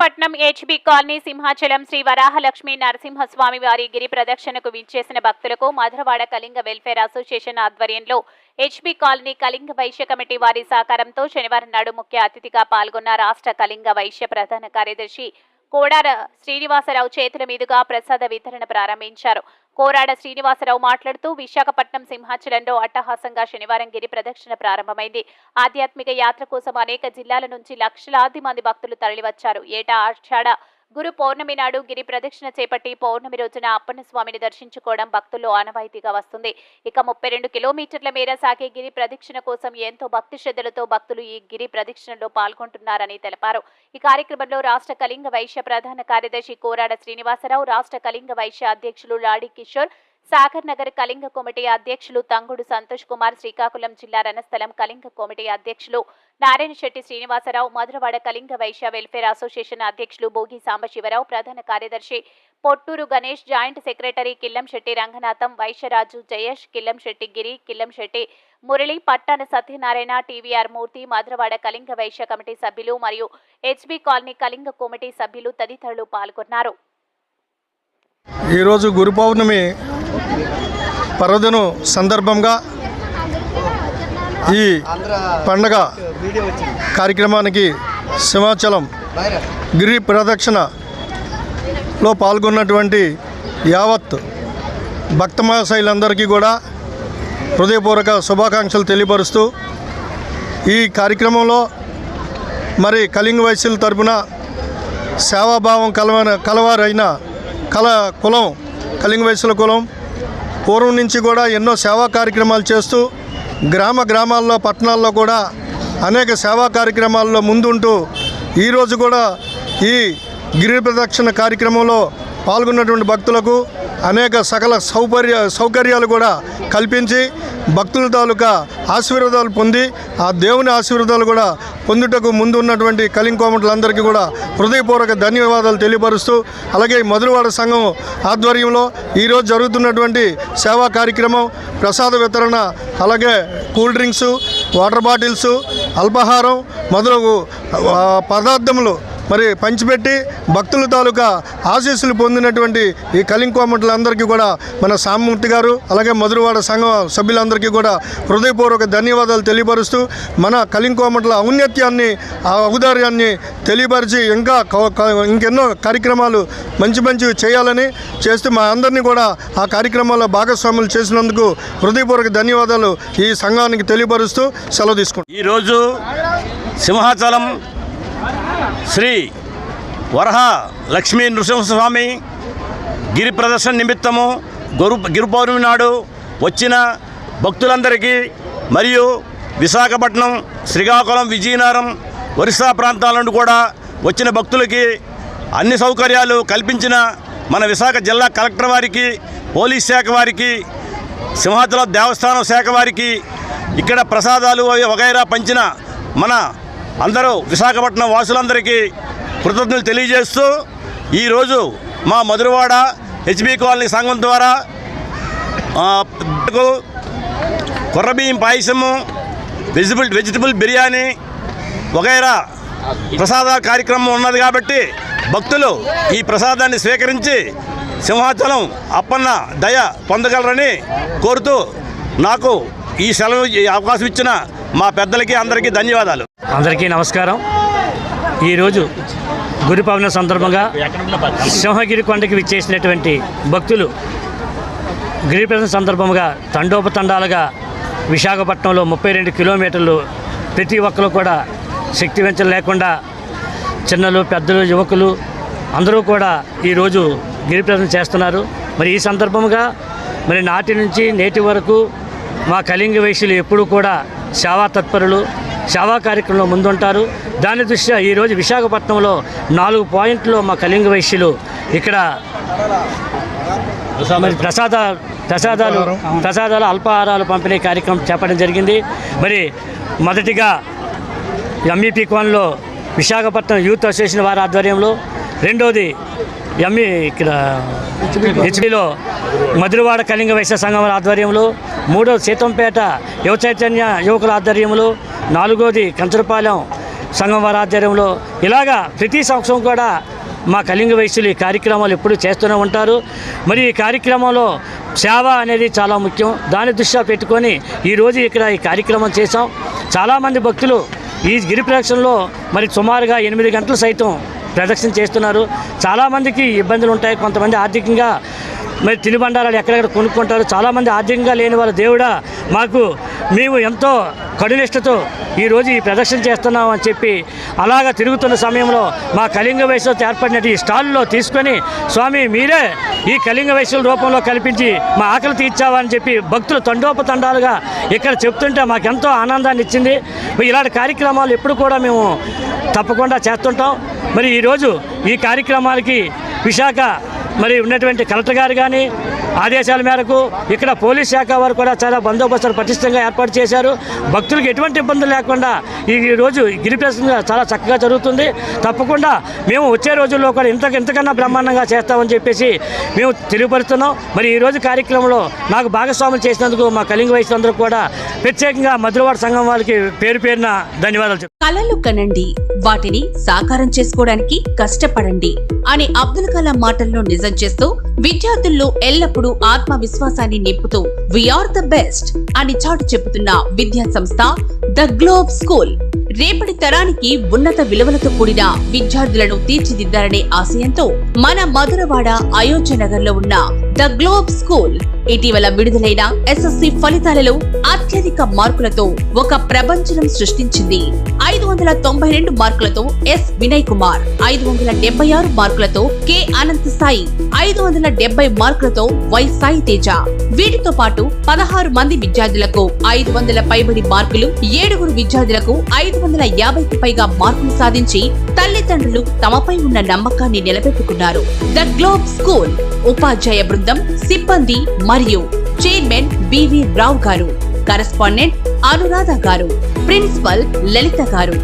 Visakhapatnam HB colony Simhachalam Sri Varahalakshmi Narasimhaswamy వారి గిరి ప్రదక్షిణకు విచ్చేసిన భక్తులకు మధురవాడ కళింగ వెల్ఫేర్ అసోసియేషన్ ఆధ్వర్యంలో HB colony Kalinga Vaishya committee వారి సహకారంతో శనివారం నాడు ముఖ్య అతిథిగా పాల్గొన్న రాష్ట్ర కళింగ వైశ్య ప్రధాన కార్యదర్శి కోడాడ శ్రీనివాసరావు చేతుల మీదుగా ప్రసాద వితరణ ప్రారంభించారు. కోరాడ శ్రీనివాసరావు మాట్లాడుతూ విశాఖపట్నం సింహాచలంలో అట్టహాసంగా శనివారం గిరి ప్రదక్షిణ ప్రారంభమైంది. ఆధ్యాత్మిక యాత్ర కోసం అనేక జిల్లాల నుంచి లక్షలాది మంది భక్తులు తరలివచ్చారు. ఏటా ఆషాఢ గురు పౌర్ణమి నాడు గిరి ప్రదక్షిణ చేపట్టి పౌర్ణమి రోజున అప్పన్న స్వామిని దర్శించుకోవడం భక్తుల్లో ఆనవాయితీగా వస్తుంది. ఇక 32 కిలోమీటర్ల మేర సాగే గిరి ప్రదక్షిణ కోసం ఎంతో భక్తి శ్రద్ధలతో భక్తులు ఈ గిరి ప్రదక్షిణలో పాల్గొంటున్నారని తెలిపారు. ఈ కార్యక్రమంలో రాష్ట్ర కళింగ వైశ్య ప్రధాన కార్యదర్శి కోరాడ శ్రీనివాసరావు, రాష్ట్ర కళింగ వైశ్య అధ్యక్షులు లాడి కిషోర్, సాగర్ నగర్ కళింగ కమిటీ అధ్యక్షులు తంగుడు సంతోష్ కుమార్, శ్రీకాకుళం జిల్లా రణస్థలం కళింగ కమిటీ అధ్యక్షులు నారాయణ శెట్టి శ్రీనివాసరావు, మధురవాడ కళింగ వైశ్య వెల్ఫేర్ అసోసియేషన్ అధ్యక్షులు భోగి సాంబశివరావు, ప్రధాన కార్యదర్శి పొట్టూరు గణేష్, జాయింట్ సెక్రటరీ కిల్లంశెట్టి రంగనాథం, వైశ్యరాజు జయేష్, కిల్లంశెట్టి గిరి, కిల్లంశెట్టి మురళి, పట్టాన సత్యనారాయణ, టీవీఆర్ మూర్తి, మధురవాడ కళింగ వైశ్య కమిటీ సభ్యులు మరియు హెచ్బీ కాలనీ కళింగ కమిటీ సభ్యులు తదితరులు పాల్గొన్నారు. ఈరోజు గురు పౌర్ణమి పర్వదినం సందర్భంగా ఈ పండగ కార్యక్రమానికి సింహాచలం గిరి ప్రదక్షిణలో పాల్గొన్నటువంటి యావత్ భక్త మహాశైలందరికీ కూడా హృదయపూర్వక శుభాకాంక్షలు తెలియపరుస్తూ ఈ కార్యక్రమంలో మరి కళింగ వైశ్యుల తరపున సేవాభావం కలవారైన కులం కళింగ వైశ్యుల కులం పూర్వం నుంచి కూడా ఎన్నో సేవా కార్యక్రమాలు చేస్తూ గ్రామాల్లో పట్టణాల్లో కూడా అనేక సేవా కార్యక్రమాల్లో ముందుంటూ ఈరోజు కూడా ఈ గిరి ప్రదక్షిణ కార్యక్రమంలో పాల్గొన్నటువంటి భక్తులకు అనేక సకల సౌకర్యాలు కూడా కల్పించి భక్తుల తాలూకా ఆశీర్వాదాలు పొంది ఆ దేవుని ఆశీర్వాదాలు కూడా పొందుటకు ముందు ఉన్నటువంటి కళింగ కోమటులందరికీ కూడా హృదయపూర్వక ధన్యవాదాలు తెలియపరుస్తూ అలాగే మధురవాడ సంఘం ఆధ్వర్యంలో ఈరోజు జరుగుతున్నటువంటి సేవా కార్యక్రమం ప్రసాద వితరణ, అలాగే కూల్ డ్రింక్స్, వాటర్ బాటిల్స్, అల్పాహారం మొదలగు పదార్థములు మరి పంచిపెట్టి భక్తుల తాలూకా ఆశీస్సులు పొందినటువంటి ఈ కళింగ కోమటులందరికీ కూడా మన సామూర్తి గారు అలాగే మధురవాడ సంఘం సభ్యులందరికీ కూడా హృదయపూర్వక ధన్యవాదాలు తెలియపరుస్తూ మన కళింగ కోమటుల ఔన్నత్యాన్ని ఔదార్యాన్ని తెలియపరిచి ఇంకెన్నో కార్యక్రమాలు మంచివి చేయాలని చేస్తూ మా అందరినీ కూడా ఆ కార్యక్రమాల్లో భాగస్వాములు చేసినందుకు హృదయపూర్వక ధన్యవాదాలు ఈ సంఘానికి తెలియపరుస్తూ సెలవు తీసుకుంటాం. ఈరోజు సింహాచలం శ్రీ వరహ లక్ష్మీ నృసింహస్వామి గిరి ప్రదర్శన నిమిత్తము గిరి పౌర్ణమి నాడు వచ్చిన భక్తులందరికీ మరియు విశాఖపట్నం, శ్రీకాకుళం, విజయనగరం, ఒరిస్సా ప్రాంతాల నుండి కూడా వచ్చిన భక్తులకి అన్ని సౌకర్యాలు కల్పించిన మన విశాఖ జిల్లా కలెక్టర్ వారికి, పోలీస్ శాఖ వారికి, సింహాచలం దేవస్థానం శాఖ వారికి, ఇక్కడ ప్రసాదాలు వగైరా పంచిన మన అందరూ విశాఖపట్నం వాసులందరికీ కృతజ్ఞతలు తెలియజేస్తూ ఈరోజు మా మధురవాడ హెచ్బీ కాలనీ సంఘం ద్వారా కొర్రబియ్యం పాయసము, వెజిటబుల్ బిర్యానీ వగైరా ప్రసాద కార్యక్రమం ఉన్నది కాబట్టి భక్తులు ఈ ప్రసాదాన్ని స్వీకరించి సింహాచలం అప్పన్న దయ పొందగలరని కోరుతూ నాకు ఈ అవకాశం ఇచ్చిన మా పెద్దలకి అందరికీ ధన్యవాదాలు. అందరికీ నమస్కారం. ఈరోజు గురు పౌర్ణమి సందర్భంగా సింహగిరి కొండకి విచ్చేసినటువంటి భక్తులు గిరి ప్రదక్షిణ సందర్భంగా తండోపతండాలుగా విశాఖపట్నంలో 32 కిలోమీటర్లు ప్రతి ఒక్కరు కూడా శక్తి వెంచన లేకుండా చిన్నలు, పెద్దలు, యువకులు అందరూ కూడా ఈరోజు గిరి ప్రదక్షిణ చేస్తున్నారు. మరి ఈ సందర్భంగా మరి నాటి నుంచి నేటి వరకు మా కళింగ వైశ్యులు ఎప్పుడూ కూడా సేవా తత్పరులు, సేవా కార్యక్రమంలో ముందుంటారు. దాని దృష్ట్యా ఈరోజు విశాఖపట్నంలో 4 పాయింట్లో మా కళింగ వైశ్యులు ఇక్కడ మరి ప్రసాదాలు అల్పాహారాలు పంపిణీ కార్యక్రమం చేపట్టడం జరిగింది. మరి మొదటిగా ఎంఈపీ కోన్లో విశాఖపట్నం యూత్ అసోసియేషన్ వారి ఆధ్వర్యంలో, రెండోది ఇక్కడ హెచ్బీలో మధురవాడ కళింగ వైశ్య సంఘం ఆధ్వర్యంలో, మూడోది సీతంపేట యువ చైతన్య యువకుల ఆధ్వర్యంలో, నాలుగోది కంచరపాలెం సంఘం వారి ఆధ్వర్యంలో ఇలాగా ప్రతి సంవత్సరం కూడా మా కళింగ వైశ్యులు ఈ కార్యక్రమాలు ఎప్పుడూ చేస్తూనే ఉంటారు. మరి ఈ కార్యక్రమంలో సేవ అనేది చాలా ముఖ్యం. దాని దృష్ట్యా పెట్టుకొని ఈరోజు ఇక్కడ ఈ కార్యక్రమం చేశాం. చాలామంది భక్తులు ఈ గిరి ప్రదక్షిణలో మరి సుమారుగా 8 గంటలు సైతం ప్రదక్షిణ చేస్తున్నారు. చాలామందికి ఇబ్బందులు ఉంటాయి. కొంతమంది ఆర్థికంగా మరి తినుబండారాలు ఎక్కడెక్కడ కొనుక్కుంటారు. చాలామంది ఆర్థికంగా లేని వాళ్ళ దేవుడా మేము ఎంతో కడునిష్టతో ఈరోజు ఈ ప్రదర్శన చేస్తున్నాం అని చెప్పి అలాగా తిరుగుతున్న సమయంలో మా కళింగ వైశ్యులతో ఏర్పడినట్టు ఈ స్టాల్లో తీసుకొని స్వామి మీరే ఈ కళింగ వైశ్యుల రూపంలో కల్పించి మా ఆకలి తీర్చావని చెప్పి భక్తులు తండోపతండాలుగా ఇక్కడ చెప్తుంటే మాకెంతో ఆనందాన్ని ఇచ్చింది. ఇలాంటి కార్యక్రమాలు ఎప్పుడు కూడా మేము తప్పకుండా చేస్తుంటాం. మరి ఈరోజు ఈ కార్యక్రమాలకి విశాఖ మరి ఉన్నటువంటి కలెక్టర్ గారు కానీ ఆదేశాల మేరకు ఇక్కడ పోలీస్ శాఖ వారు కూడా చాలా బందోబస్తులు పటిష్టంగా ఏర్పాటు చేశారు. భక్తులకు ఎటువంటి ఇబ్బందులు లేకుండా ఈరోజు గిరి ప్రదక్షిణ చాలా చక్కగా జరుగుతుంది. తప్పకుండా మేము వచ్చే రోజుల్లో కూడా ఇంతకన్నా బ్రహ్మాండంగా చేస్తామని చెప్పేసి మేము తెలియపరుస్తున్నాం. మరి ఈరోజు కార్యక్రమంలో నాకు భాగస్వాములు చేసినందుకు మా కళింగ వైశ్యులందరూ కూడా ప్రత్యేకంగా మధురవాడ సంఘం వాళ్ళకి పేరున ధన్యవాదాలు చెప్తాను. కలలు కనండి, వాటిని సాకారం చేసుకోవడానికి కష్టపడండి అని అబ్దుల్ కలాం మాటల్లో నిజం చేస్తూ విద్యార్థుల్లో ఎల్లప్పుడూ ఆత్మవిశ్వాసాన్ని నింపుతూ వీఆర్ ద బెస్ట్ అని చాటు చెబుతున్న విద్యా సంస్థ ద గ్లోబ్ స్కూల్ రేపటి తరానికి ఉన్నత విలువలతో కూడిన విద్యార్థులను తీర్చిదిద్దాలనే ఆశయంతో మన మధురవాడ అయోధ్య నగర్ లో ఉన్న ద గ్లోబ్ స్కూల్ ఇటీవల విడుదలైన ఎస్ఎస్సి ఫలితాలలో అత్యధిక మార్కులతో ఒక ప్రపంచం సృష్టించింది. 592 మార్కులతో ఎస్ వినయ్ కుమార్, 576 మార్కులతో కె అనంత్ సాయి, 570 మార్కులతో వై సాయి తేజ. వీటితో పాటు 16 మంది విద్యార్థులకు 500 పైబడి మార్కులు, 7 విద్యార్థులకు 550కి పైగా మార్కులు సాధించి తల్లిదండ్రులు తమపై ఉన్న నమ్మకాన్ని నిలబెట్టుకున్నారు. ద గ్లోబ్ స్కూల్ ఉపాధ్యాయ బృందం, సిబ్బంది మరియు చైర్మన్ బివి రావు గారు, కరెస్పాండెంట్ అనురాధ గారు, ప్రిన్సిపల్ లలిత గారు.